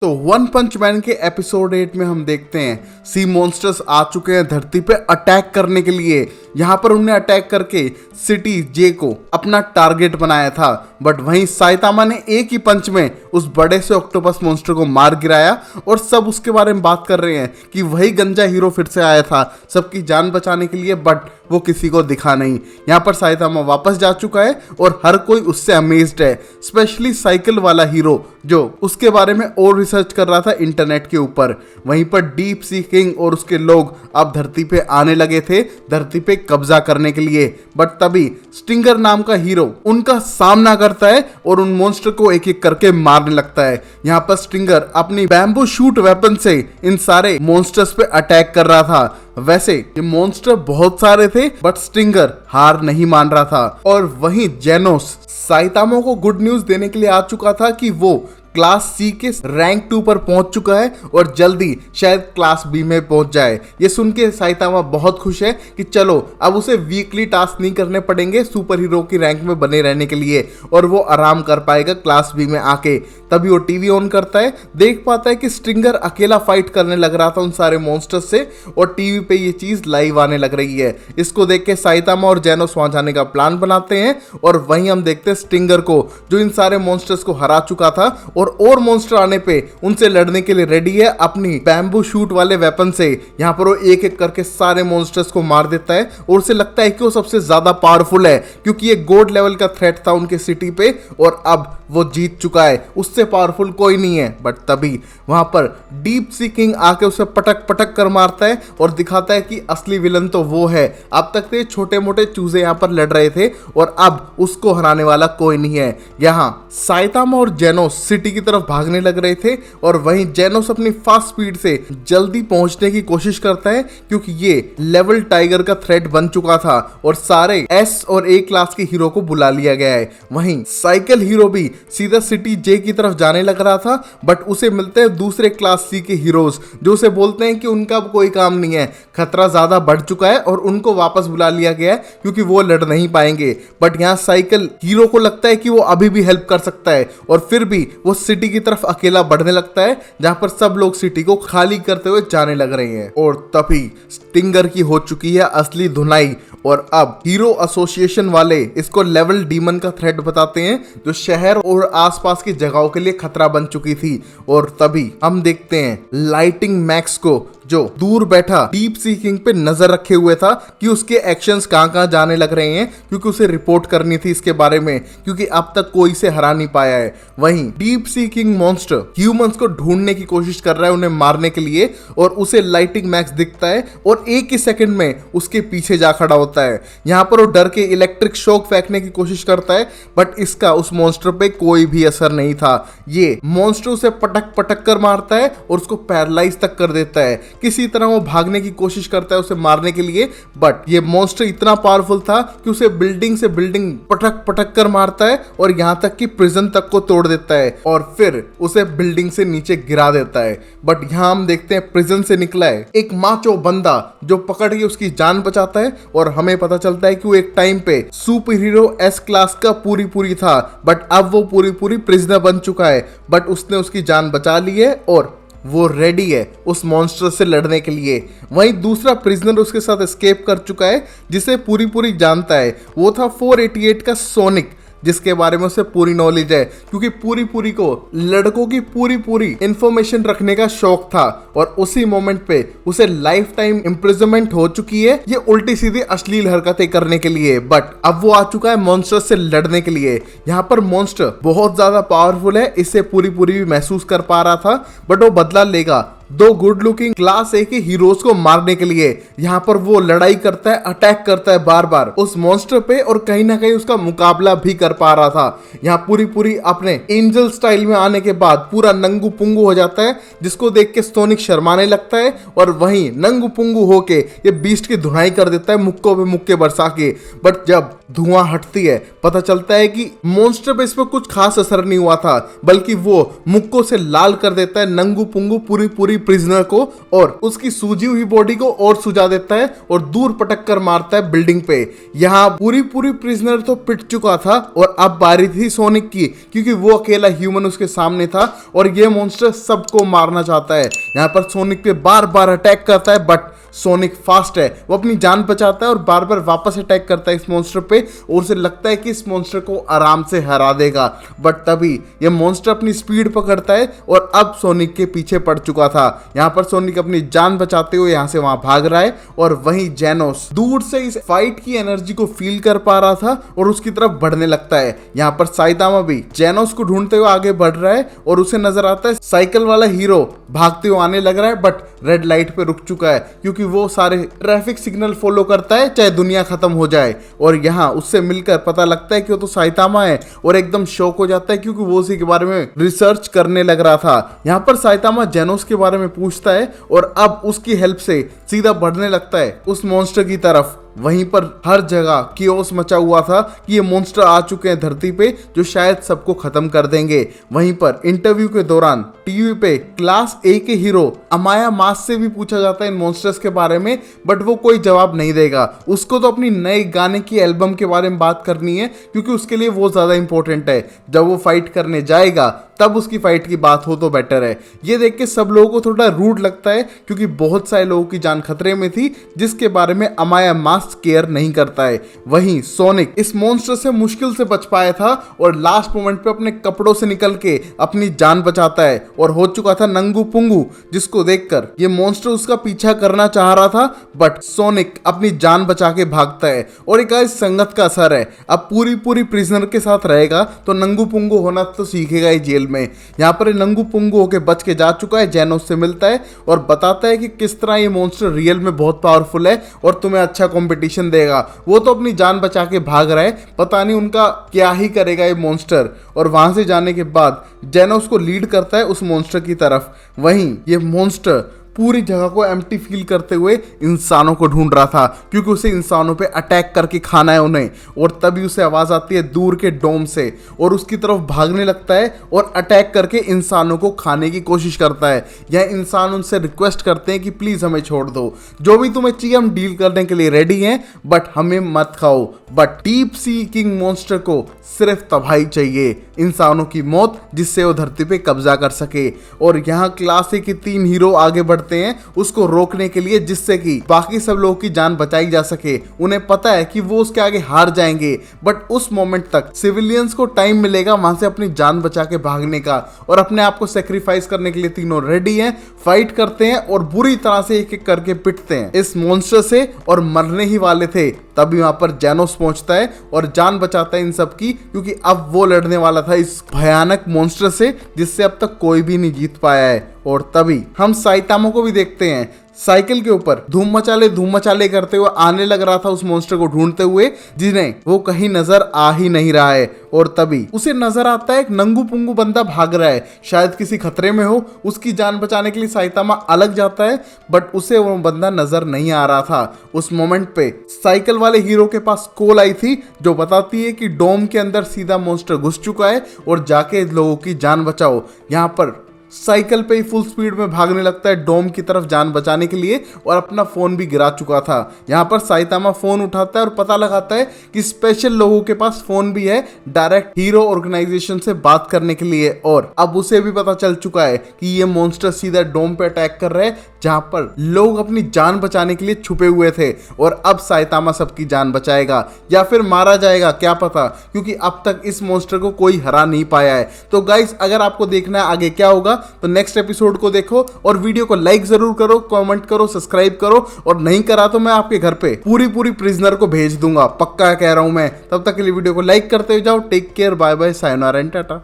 तो वन पंच मैन के एपिसोड 8 में हम देखते हैं सी मॉन्स्टर्स आ चुके हैं धरती पे अटैक करने के लिए। यहाँ पर उन्हें अटैक करके सिटी जे को अपना टारगेट बनाया था, बट वहीं साइतामा ने एक ही पंच में उस बड़े से ऑक्टोपस मॉन्स्टर को मार गिराया और सब उसके बारे में बात कर रहे हैं कि वही गंजा हीरो फिर से आया था सबकी जान बचाने के लिए, बट वो किसी को दिखा नहीं। यहाँ पर साइतामा वापस जा चुका है और हर कोई उससे अमेज्ड है, स्पेशली साइकिल वाला हीरो जो उसके बारे में और रिसर्च कर रहा था इंटरनेट के ऊपर। वहीं पर डीप सी किंग और उसके लोग अब धरती पे आने लगे थे धरती पे कब्जा करने के लिए, बट तभी स्टिंगर नाम का हीरो उनका सामना करता है और उन मॉन्स्टर को एक एक करके मारने लगता है। यहाँ पर स्टिंगर अपनी बैम्बू शूट वेपन से इन सारे मॉन्स्टर्स पे अटैक कर रहा था। वैसे ये मॉन्स्टर बहुत सारे थे, बट स्टिंगर हार नहीं मान रहा था। और वहीं जेनोस साइतामा को गुड न्यूज देने के लिए आ चुका था कि वो क्लास सी के रैंक 2 पर पहुंच चुका है और जल्दी शायद क्लास बी में पहुंच जाए। ये सुन के साइतामा बहुत खुश है कि चलो अब उसे वीकली टास्क नहीं करने पड़ेंगे सुपर हीरो की रैंक में बने रहने के लिए, और वो आराम कर पाएगा क्लास बी में आके। तभी वो टीवी ऑन करता है, देख पाता है कि स्टिंगर अकेला फाइट करने लग रहा था उन सारे मॉन्स्टर्स से और टीवी पे ये चीज लाइव आने लग रही है। इसको देख के साइतामा और जेनोस वहां जाने का प्लान बनाते हैं और वहीं हम देखते हैं स्टिंगर को जो इन सारे मॉन्स्टर्स को हरा चुका था और मॉन्स्टर आने पे उनसे लड़ने के लिए रेडी है अपनी बैम्बू शूट वाले वेपन से। यहाँ पर वो एक एक करके सारे मॉन्स्टर्स को मार देता है और उसे लगता है कि वो सबसे ज्यादा पावरफुल है क्योंकि ये गॉड लेवल का थ्रेट था उनके सिटी पे और अब वो जीत चुका है, उससे पावरफुल कोई नहीं है। बट तभी वहां पर डीप सी किंग आके उसे पटक पटक कर मारता है और दिखाता है कि असली विलन तो वो है। अब तक तो छोटे मोटे चूजे यहाँ पर लड़ रहे थे और अब उसको हराने वाला कोई नहीं है। यहाँ साइतामा और जेनोस सिटी की तरफ भागने लग रहे थे और वहीं जेनोस अपनी फास्ट स्पीड से जल्दी पहुंचने की कोशिश करता है क्योंकि ये लेवल टाइगर का थ्रेट बन चुका था और सारे एस और ए क्लास के हीरो को बुला लिया गया है। वहीं साइकिल हीरो भी सीधा सिटी जे की तरफ जाने लग रहा था, बट उसे मिलते हैं दूसरे क्लास सी के हीरोज जो उसे बोलते हैं कि उनका अब कोई काम नहीं है, खतरा ज्यादा बढ़ चुका है और उनको वापस बुला लिया गया है क्योंकि वो लड़ नहीं पाएंगे। बट यहाँ साइकिल हीरो को लगता है कि वो अभी भी हेल्प कर सकता है और फिर भी वो सिटी की तरफ अकेला बढ़ने लगता है जहां पर सब लोग सिटी को खाली करते हुए जाने लग रहे हैं। और तभी स्टिंगर की हो चुकी है असली धुनाई और अब हीरो एसोसिएशन वाले इसको लेवल डीमन का थ्रेट बताते हैं जो शहर और आसपास की जगहों के लिए खतरा बन चुकी थी। और तभी हम देखते हैं लाइटिंग मैक्स को जो दूर बैठा डीप सी किंग पे नजर रखे हुए था कि उसके एक्शंस कहां जाने लग रहे हैं क्योंकि उसे रिपोर्ट करनी थी इसके बारे में क्योंकि अब तक कोई से हरा नहीं पाया है। वहीं deep sea king monster humans को ढूंढने की कोशिश कर रहा है उन्हें मारने के लिए और उसे लाइटिंग मैक्स दिखता है और एक ही सेकंड में उसके पीछे जा खड़ा होता है। यहाँ पर वो डर के इलेक्ट्रिक शॉक फेंकने की कोशिश करता है, बट इसका उस मॉन्स्टर पे कोई भी असर नहीं था। ये मॉन्स्टर उसे पटक पटक कर मारता है और उसको पैरालाइज तक कर देता है। किसी तरह वो भागने की कोशिश करता है उसे मारने के लिए, बट ये मॉन्स्टर इतना पावरफुल था कि उसे बिल्डिंग से बिल्डिंग पटक पटक कर मारता है और यहाँ तक कि प्रिजन तक को तोड़ देता है और फिर उसे बिल्डिंग से नीचे गिरा देता है। बट यहाँ हम देखते हैं प्रिजन से निकला है एक माचो बंदा जो पकड़ के उसकी जान बचाता है और हमें पता चलता है कि वो एक टाइम पे सुपर हीरो एस क्लास का पूरी था, बट अब वो पूरी प्रिजनर बन चुका है। बट उसने उसकी जान बचा ली है और वो रेडी है उस मॉन्स्टर से लड़ने के लिए। वहीं दूसरा प्रिजनर उसके साथ एस्केप कर चुका है जिसे पूरी जानता है, वो था 488 का सोनिक जिसके बारे में उसे पूरी नॉलेज है क्योंकि पूरी को लड़कों की पूरी इंफॉर्मेशन रखने का शौक था और उसी मोमेंट पे उसे लाइफ टाइम इम्प्रिजनमेंट हो चुकी है ये उल्टी सीधी अश्लील हरकतें करने के लिए। बट अब वो आ चुका है मॉन्स्टर से लड़ने के लिए। यहाँ पर मॉन्स्टर बहुत ज्यादा पावरफुल है, इससे पूरी भी महसूस कर पा रहा था, बट वो बदला लेगा दो गुड लुकिंग क्लास ए के हीरोज को मारने के लिए। यहाँ पर वो लड़ाई करता है, अटैक करता है बार बार उस मॉन्स्टर पे और कहीं ना कहीं उसका मुकाबला भी कर पा रहा था। यहाँ पूरी अपने एंजल स्टाइल में आने के बाद पूरा नंगू पुंगू हो जाता है जिसको देख के सोनिक शर्माने लगता है और वहीं नंगू पुंगू होके ये बीस्ट की धुनाई कर देता है मुक्कों पे मुक्के बरसा के। बट जब धुआं हटती है पता चलता है कि मॉन्स्टर पे इस पर कुछ खास असर नहीं हुआ था, बल्कि वो मुक्कों से लाल कर देता है नंगू पुंगू पूरी प्रिजनर को और उसकी सूजी हुई बॉडी को और सुझा देता है और दूर पटक कर मारता है बिल्डिंग पे। यहाँ पूरी प्रिजनर तो पिट चुका था और अब बारी थी सोनिक की, क्योंकि वो अकेला ह्यूमन उसके सामने था और ये मॉन्स्टर सबको मारना चाहता है। यहाँ पर सोनिक पे बार बार अटैक करता है, बट सोनिक फास्ट है, वो अपनी जान बचाता है और बार बार वापस अटैक करता है इस मॉन्स्टर पे और उसे लगता है कि इस मॉन्स्टर को आराम से हरा देगा। बट तभी ये मॉन्स्टर अपनी स्पीड पकड़ता है और अब सोनिक के पीछे पड़ चुका था। यहाँ पर सोनिक अपनी जान बचाते हुए यहाँ से वहां भाग रहा है और वहीं जेनोस दूर से इस फाइट की एनर्जी को फील कर पा रहा था और उसकी तरफ बढ़ने लगता है। यहाँ पर साइतामा भी जेनोस को ढूंढते हुए आगे बढ़ रहा है और उसे नजर आता है साइकिल वाला हीरो भागते हुए आने लग रहा है, बट रेड लाइट पे रुक चुका है क्योंकि वो सारे ट्रैफिक सिग्नल फॉलो करता है चाहे दुनिया खत्म हो जाए। और यहाँ उससे मिलकर पता लगता है कि वो तो साइतामा है और एकदम शॉक हो जाता है क्योंकि वो उसी के बारे में रिसर्च करने लग रहा था। यहाँ पर साइतामा जेनोस के बारे में पूछता है और अब उसकी हेल्प से सीधा बढ़ने लगता है उस मॉन्स्टर की तरफ। वहीं पर हर जगह कियोस मचा हुआ था कि ये मॉन्स्टर आ चुके हैं धरती पे जो शायद सबको खत्म कर देंगे। वहीं पर इंटरव्यू के दौरान टीवी पे क्लास ए के हीरो अमाया मास से भी पूछा जाता है इन मॉन्स्टर्स के बारे में, बट वो कोई जवाब नहीं देगा। उसको तो अपनी नए गाने की एल्बम के बारे में बात करनी है क्योंकि उसके लिए वो ज्यादा इंपॉर्टेंट है। जब वो फाइट करने जाएगा तब उसकी फाइट की बात हो तो बेटर है। ये देख के सब लोगों को थोड़ा रूड लगता है क्योंकि बहुत सारे लोगों की जान खतरे में थी जिसके बारे में अमाया मास केयर नहीं करता है। वहीं सोनिक इस मॉन्स्टर से मुश्किल से बच पाया था और लास्ट मोमेंट पे अपने कपड़ों से निकल के अपनी जान बचाता है और हो चुका था नंगू पुंगू, जिसको देखकर ये मॉन्स्टर उसका पीछा करना चाह रहा था, बट सोनिक अपनी जान बचा के भागता है। और एक गाइस संगत का असर है, अब पूरी प्रिजनर के साथ रहेगा तो नंगू पुंगू होना तो सीखेगा ही जेल में। यहाँ पर नंगू पुंगू होके बच के जा चुका है, जेनोस से मिलता है और बताता है कि किस तरह ये मॉन्स्टर रियल में बहुत पावरफुल है और तुम्हें अच्छा कंपटीशन देगा। वो तो अपनी जान बचा के भाग रहा है, पता नहीं उनका क्या ही करेगा ये मॉन्स्टर। और वहां से जाने के बाद जेनोस को लीड करता है उस मॉन्स्टर की तरफ। वहीं ये मॉन्स्टर पूरी जगह को एम्प्टी फील करते हुए इंसानों को ढूंढ रहा था क्योंकि उसे इंसानों पे अटैक करके खाना है उन्हें। और तभी उसे आवाज आती है दूर के डोम से और उसकी तरफ भागने लगता है और अटैक करके इंसानों को खाने की कोशिश करता है। यह इंसान उनसे रिक्वेस्ट करते हैं कि प्लीज हमें छोड़ दो, जो भी तुम्हें चाहिए हम डील करने के लिए रेडी हैं, बट हमें मत खाओ। But deep sea king monster को सिर्फ तबाही चाहिए, इंसानों की मौत, जिससे वो धरती पे कब्जा कर सके। और यहाँ क्लास ए के 3 हीरो आगे बढ़ते हैं उसको रोकने के लिए, जिससे कि बाकी सब लोगों की जान बचाई जा सके। उन्हें पता है कि वो उसके आगे हार जाएंगे, बट उस मोमेंट तक सिविलियंस को टाइम मिलेगा वहां से अपनी जान बचा के भागने का और अपने आप को सेक्रीफाइस करने के लिए तीनों रेडी हैं, फाइट करते हैं और बुरी तरह से एक एक करके पिटते हैं इस मॉन्स्टर से और मरने ही वाले थे। तभी वहां पर जेनोस पहुंचता है और जान बचाता है इन सब की, क्योंकि अब वो लड़ने वाला था इस भयानक मॉन्स्टर से जिससे अब तक कोई भी नहीं जीत पाया है। और तभी हम साइतामा को भी देखते हैं साइकिल के ऊपर धूम मचाले करते हुए आने लग रहा था उस मॉन्स्टर को ढूंढते हुए, जिन्हें वो कहीं नजर आ ही नहीं रहा है। और तभी उसे नजर आता है एक नंगू पुंगू बंदा भाग रहा है, शायद किसी खतरे में हो। उसकी जान बचाने के लिए साइतामा अलग जाता है, बट उसे वो बंदा नजर नहीं आ रहा था। उस मोमेंट पे साइकिल वाले हीरो के पास कॉल आई थी जो बताती है कि डोम के अंदर सीधा मॉन्स्टर घुस चुका है और जाके लोगों की जान बचाओ। यहाँ पर साइकिल पे ही फुल स्पीड में भागने लगता है डोम की तरफ जान बचाने के लिए और अपना फोन भी गिरा चुका था। यहाँ पर साइतामा फोन उठाता है और पता लगाता है कि स्पेशल लोगों के पास फोन भी है डायरेक्ट हीरो ऑर्गेनाइजेशन से बात करने के लिए। और अब उसे भी पता चल चुका है कि ये मॉन्स्टर सीधा डोम पे अटैक कर रहे हैं जहां पर लोग अपनी जान बचाने के लिए छुपे हुए थे। और अब साइतामा सबकी जान बचाएगा या फिर मारा जाएगा क्या पता, क्योंकि अब तक इस मॉन्स्टर को कोई हरा नहीं पाया है। तो गाइस अगर आपको देखना है आगे क्या होगा तो नेक्स्ट एपिसोड को देखो और वीडियो को लाइक जरूर करो, कमेंट करो, सब्सक्राइब करो। और नहीं करा तो मैं आपके घर पे पूरी प्रिजनर को भेज दूंगा, पक्का कह रहा हूं मैं। तब तक के लिए वीडियो को लाइक करते जाओ। Take care, bye bye, sayonara and Tata.